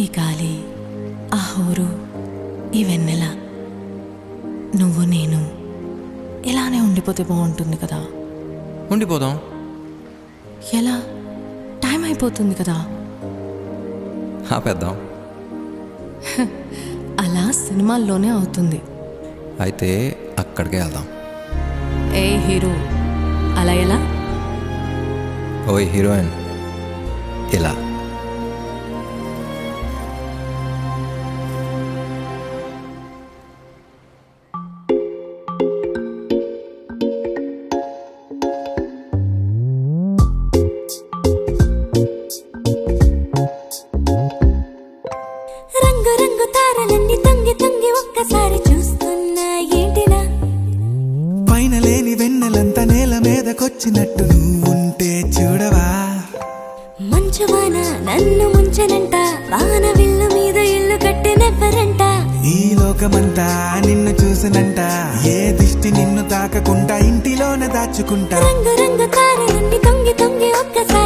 ఈ గాలి, ఆ హోరు, ఈ వెన్నెల, నువ్వు నేను ఇలానే ఉండిపోతే బాగుంటుంది కదా. ఉండిపోదాం. ఎలా? టైం అయిపోతుంది కదా. ఆపేద్దాం. అలా సినిమాల్లోనే అవుతుంది. అయితే అక్కడికే వెళ్దాం. ఏ హీరో అలా ఎలా? ఓయ్ హీరోయిన్ ఇలా. రంగు రంగు తారలన్నీ తొంగి తొంగి ఒక్కసారి చూస్తున్నా ఏంటిలా? పైన లేని వెన్నెలంతా నేల మీదకొచ్చినట్టు నువ్వుంటే చూడవా? మంచువాన నన్ను ముంచనంట, వాన విల్లు మీద ఇల్లు కట్టినెవ్వరంట. ఈ లోకమంతా నిన్ను చూసినంట, ఏ దిష్టి నిన్ను తాకకుండా ఇంటిలోనే దాచుకుంటా. రంగు రంగు తారలన్నీ తొంగి తొంగి ఒక్కసారి